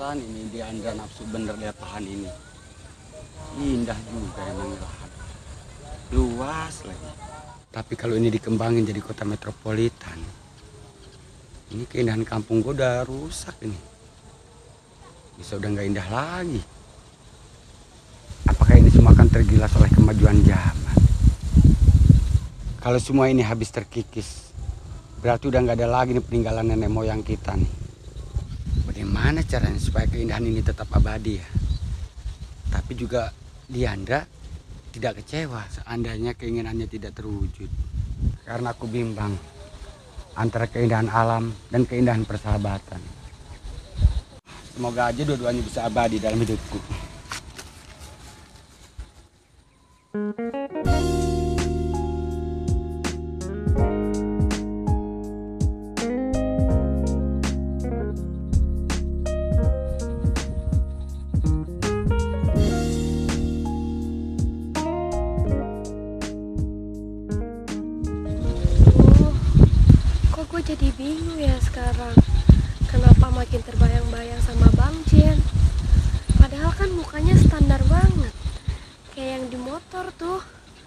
Pantesan ini Diandra nafsu bener lihat lahan ini. Indah juga emang lahan. Luas lagi. Tapi kalau ini dikembangin jadi kota metropolitan, ini keindahan kampung gue udah rusak ini. Bisa udah nggak indah lagi. Apakah ini semua akan tergilas oleh kemajuan zaman? Kalau semua ini habis terkikis, berarti udah nggak ada lagi nih peninggalan nenek moyang kita nih. Bagaimana caranya supaya keindahan ini tetap abadi ya? Tapi juga Diandra tidak kecewa seandainya keinginannya tidak terwujud. Karena aku bimbang antara keindahan alam dan keindahan persahabatan. Semoga aja dua-duanya bisa abadi dalam hidupku. Kok gue jadi bingung ya sekarang. Kenapa makin terbayang-bayang sama Bang Jen? Padahal kan mukanya standar banget, kayak yang di motor tuh,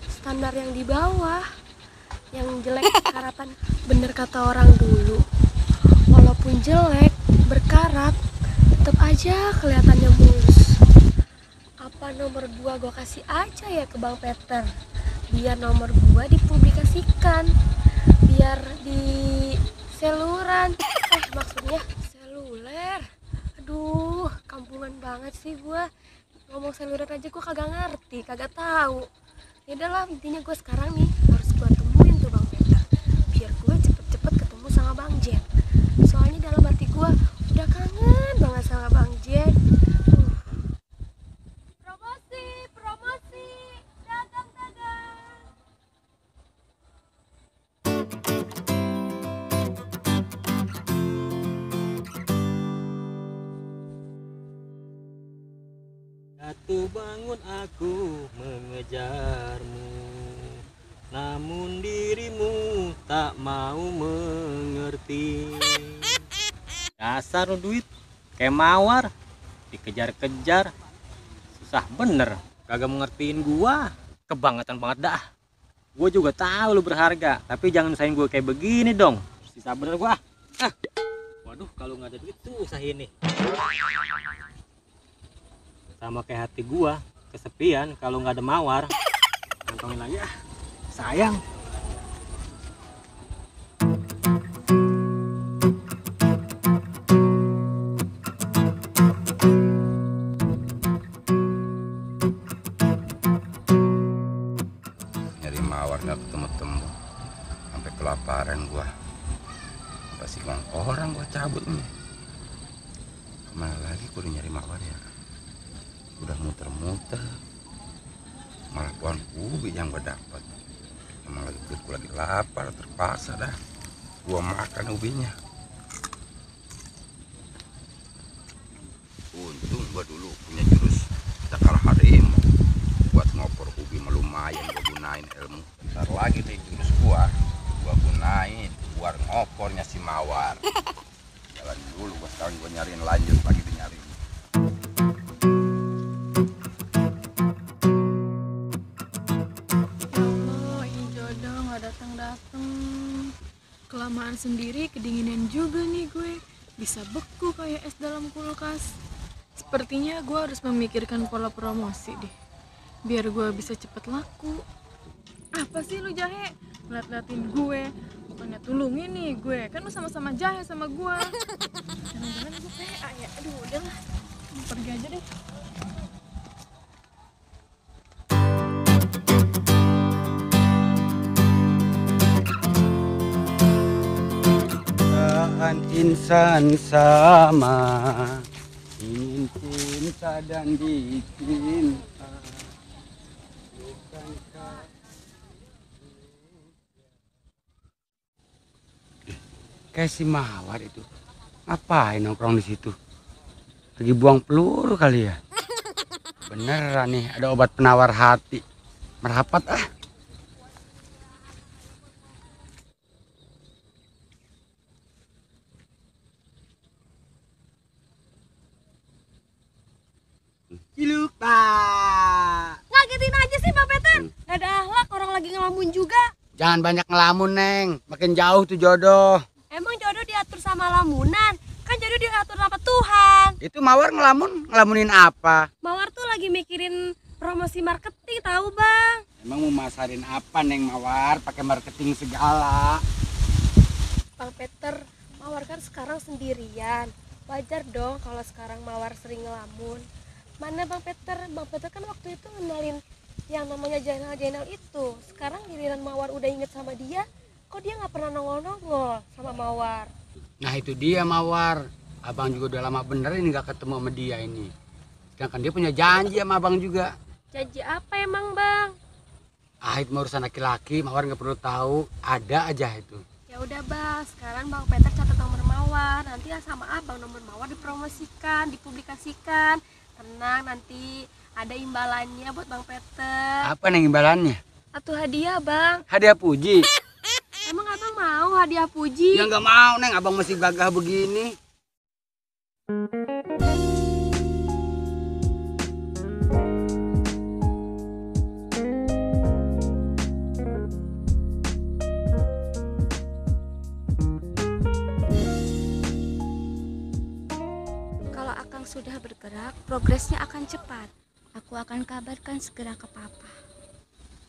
standar yang di bawah, yang jelek karatan. Bener kata orang dulu, walaupun jelek berkarat, tetap aja kelihatannya mulus. Apa nomor gua kasih aja ya ke Bang Peter, biar nomor gua dipublikasikan, biar di seluran, maksudnya seluler. Aduh, kampungan banget sih gua. Ngomong seluler aja gua kagak ngerti, kagak tahu. Ya udahlah, intinya gua sekarang nih harus gua temuin tuh Bang Peter, biar gua cepet-cepet ketemu sama Bang Jen. Soalnya dalam hati gua udah kangen banget sama Bang Jen. Promosi, promosi, dagang-dagang. Jatuh bangun aku mengejarmu, namun dirimu tak mau mengerti. Dasar lu duit kayak mawar, dikejar-kejar, susah bener, kagak mengertiin gua. Kebangetan banget dah. Gua juga tahu lu berharga, tapi jangan usahain gua kayak begini dong. Sisa bener gua. Waduh, kalau nggak ada duit susah ini. Sama kayak hati gua, kesepian kalau nggak ada mawar. Kantongin lagi sayang. Nyari mawar nggak ketemu-temu, sampai kelaparan gua. Pasti orang gua cabut nih. Kemana lagi gua nyari mawar ya? Udah muter-muter, malah pohon ubi yang gua dapat. Emang gua lagi lapar, terpaksa dah gua makan ubinya. Untung gua dulu punya jurus cakar harimau buat ngopor ubi, lumayan gua gunain ilmu. Bentar lagi deh jurus gua gunain buat ngopornya si mawar. Jalan dulu gua, sekarang gua nyariin, lanjut lagi dinyariin. Ini jodoh nggak datang-datang. Kelamaan sendiri, kedinginan juga nih gue. Bisa beku kayak es dalam kulkas. Sepertinya gue harus memikirkan pola promosi deh, biar gue bisa cepet laku. Apa sih lu jahe? Ngeliat-ngeliatin gue, bukannya tulungin nih gue. Kan lu sama-sama jahe sama gue. Jangan-jangan gue PA ya? Aduh udahlah, pergi aja deh. Insan sama, ingin cinta dan dicinta. Kayak si mawar itu, ngapain nongkrong di situ? Lagi buang peluru kali ya? Beneran nih, ada obat penawar hati. Merapat ah. Ciluk tak. Ngagetin aja sih Bang Peter. Gak ada akhlak, orang lagi ngelamun juga. Jangan banyak ngelamun, Neng. Makin jauh tuh jodoh. Emang jodoh diatur sama lamunan? Kan jodoh diatur sama Tuhan. Itu Mawar ngelamunin apa? Mawar tuh lagi mikirin promosi marketing tahu Bang. Emang mau masarin apa, Neng Mawar? Pakai marketing segala. Bang Peter, Mawar kan sekarang sendirian. Wajar dong kalau sekarang Mawar sering ngelamun. Mana Bang Peter? Bang Peter kan waktu itu ngenalin yang namanya Jainal itu. Sekarang giliran Mawar udah inget sama dia, kok dia nggak pernah nongol-nongol sama Mawar. Nah itu dia Mawar. Abang juga udah lama bener ini gak ketemu sama dia ini. Sedangkan dia punya janji sama abang juga. Janji apa emang Bang? Ah itu urusan laki-laki, Mawar nggak perlu tahu. Ada aja itu. Ya udah Bang, sekarang Bang Peter catat nomor Mawar. Nanti ya sama Abang nomor Mawar dipromosikan, dipublikasikan. Tenang, nanti ada imbalannya buat Bang Peter. Apa Neng imbalannya? Atau hadiah Bang. Hadiah puji. Emang Abang mau hadiah puji? Ya nggak mau Neng, abang masih gagah begini. Kalau Akang sudah bergerak, progresnya akan cepat. Aku akan kabarkan segera ke Papa,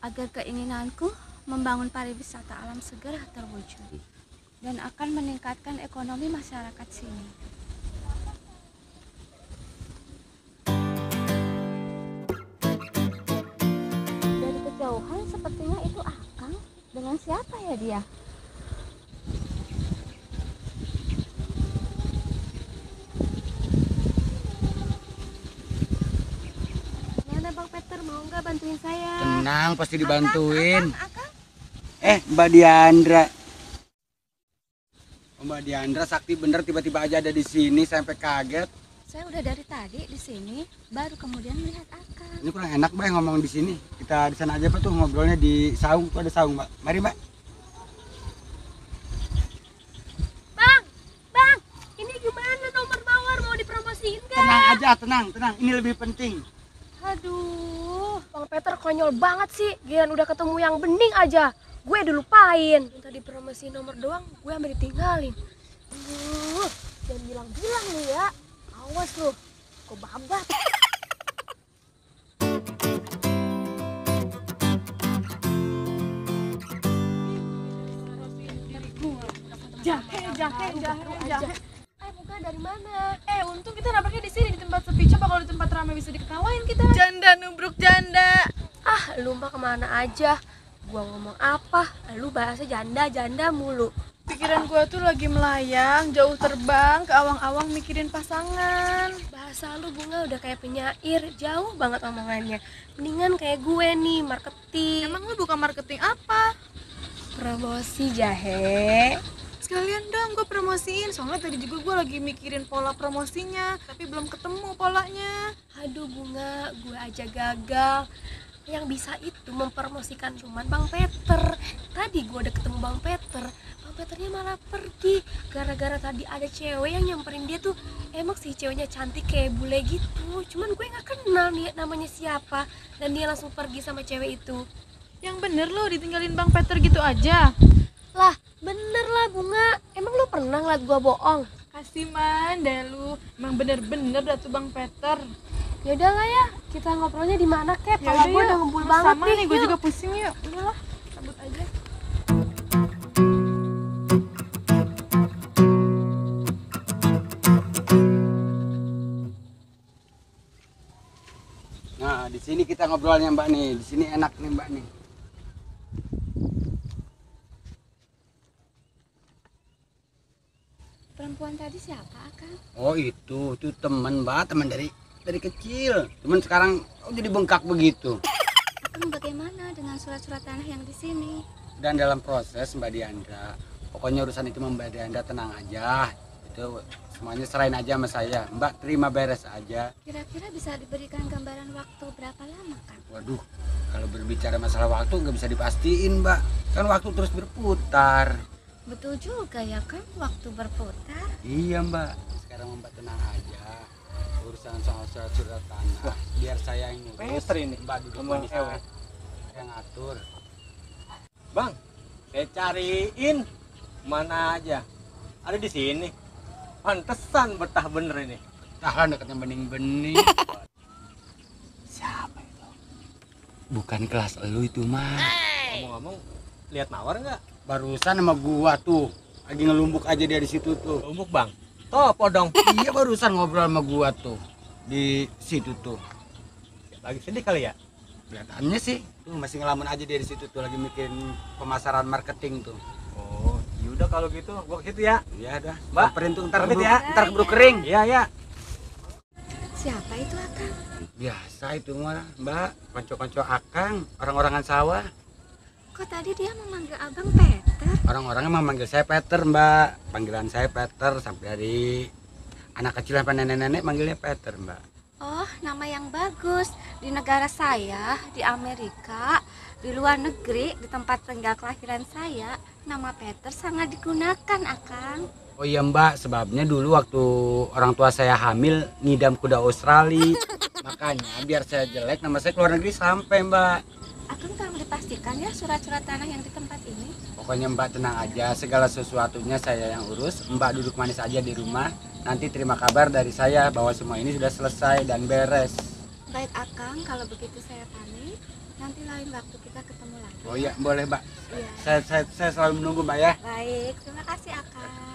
agar keinginanku membangun pariwisata alam segera terwujud dan akan meningkatkan ekonomi masyarakat sini. Dari kejauhan sepertinya itu Akang. Dengan siapa ya dia? Mana Bang Peter, mau nggak bantuin saya? Tenang, pasti dibantuin. Akang? Mbak Diandra. Mbak Diandra sakti bener tiba-tiba aja ada di sini sampai kaget. Saya udah dari tadi di sini, baru kemudian melihat Akang. Ini kurang enak Mbak ngomong di sini. Kita di sana aja Pak tuh ngobrolnya di saung tuh ada saung Mbak. Mari Mbak. Bang, ini gimana nomor Mawar mau dipromosiin kan? Tenang aja, tenang. Ini lebih penting. Aduh, Bang Peter konyol banget sih. Giliran udah ketemu yang bening aja, gue dilupain. Minta dipromosi nomor doang, gue ambil ditinggalin. Jangan bilang-bilang lu ya. Awas lu, kok babat. Jahe. Bukan dari mana? Untung kita nabraknya di sini di tempat sepi. Coba kalau di tempat ramai bisa diketawain kita. Janda nubruk janda. Ah, lu mah kemana aja? Gua ngomong apa? Lu bahasa janda mulu. Pikiran gua tuh lagi melayang, jauh terbang ke awang-awang mikirin pasangan. Bahasa lu Bunga udah kayak penyair, jauh banget omongannya. Mendingan kayak gue nih, marketing. Emang lu bukan marketing apa? Promosi jahe. Sekalian dong gue promosiin, soalnya tadi juga gue lagi mikirin pola promosinya, tapi belum ketemu polanya. Aduh Bunga, gue aja gagal. Yang bisa itu mempromosikan cuman Bang Peter. Tadi gue udah ketemu Bang Peter, Bang Peternya malah pergi. Gara-gara tadi ada cewek yang nyamperin dia tuh. Emang sih ceweknya cantik kayak bule gitu. Cuman gue gak kenal nih namanya siapa. Dan dia langsung pergi sama cewek itu. Yang bener lo ditinggalin Bang Peter gitu aja. Lah bener lah Bunga, emang lu pernah ngeliat gue bohong? Kasih man deh lu, emang bener-bener dah tuh Bang Peter. Yaudah lah ya, kita ngobrolnya di mana kek? Ya Pala gue udah ngebul banget sama nih, gue juga pusing yuk. Udahlah, cabut aja. Nah, di sini kita ngobrolnya Mbak nih. Di sini enak nih Mbak nih. Perempuan tadi siapa, Akang? Oh itu teman Mbak, teman dari kecil. Teman sekarang jadi bengkak begitu. Akang bagaimana dengan surat-surat tanah yang di sini? Dan dalam proses Mbak Diandra. Pokoknya urusan itu Mbak Diandra tenang aja. Itu semuanya serahin aja sama saya. Mbak terima beres aja. Kira-kira bisa diberikan gambaran waktu berapa lama, Kang? Waduh, kalau berbicara masalah waktu nggak bisa dipastiin Mbak. Kan waktu terus berputar. Betul juga ya, Kang, waktu berputar. Iya Mbak, sekarang Mbak tenang aja. urusan soal surat tanah biar saya yang ngurus. Peter ini Mbak duduk sama di Ewe. saya ngatur. Bang, saya cariin mana aja. Ada di sini. Pantesan betah bener ini. Tahan dekatnya bening-bening. Siapa itu? Bukan kelas elu itu mah. Ngomong-ngomong, lihat mawar nggak? Barusan sama gua tuh. Lagi ngelumbuk aja dia di situ tuh. Lumbuk bang. Topo dong. Iya barusan ngobrol sama gua tuh. Di situ tuh. Lagi sedih kali ya? Kelihatannya sih tuh masih ngelamun aja dia di situ tuh lagi bikin pemasaran marketing tuh. Oh, yaudah kalau gitu gua ke situ ya. Iya dah. Mbak, Samperin tuh ntar pamit keburu, ya. ntar keburu kering. Iya ya. Siapa itu Akang? Biasa itu mah, Mbak. Konco-konco akang, orang-orangan sawah. Kok tadi dia memanggil abang Peter? Orang-orangnya mah manggil saya Peter, Mbak. Panggilan saya Peter sampai dari anak kecil sampai nenek-nenek manggilnya Peter, Mbak. Oh, nama yang bagus. Di negara saya, di Amerika, di luar negeri, di tempat tinggal kelahiran saya, nama Peter sangat digunakan, Akang. Oh iya Mbak, sebabnya dulu waktu orang tua saya hamil ngidam kuda Australia. Makanya biar saya jelek nama saya keluar negeri sampai Mbak. Akang tolong dipastikan ya surat-surat tanah yang di tempat ini. Pokoknya Mbak tenang aja, segala sesuatunya saya yang urus. Mbak duduk manis aja di rumah. Nanti terima kabar dari saya bahwa semua ini sudah selesai dan beres. Baik Akang, kalau begitu saya pamit. Nanti lain waktu kita ketemu lagi. Oh iya, boleh Mbak. Iya. Saya selalu menunggu Mbak ya. Baik, terima kasih Akang.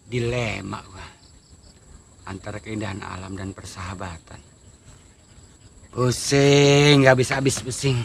Dilema gua antara keindahan alam dan persahabatan. Pusing, nggak bisa habis pusing.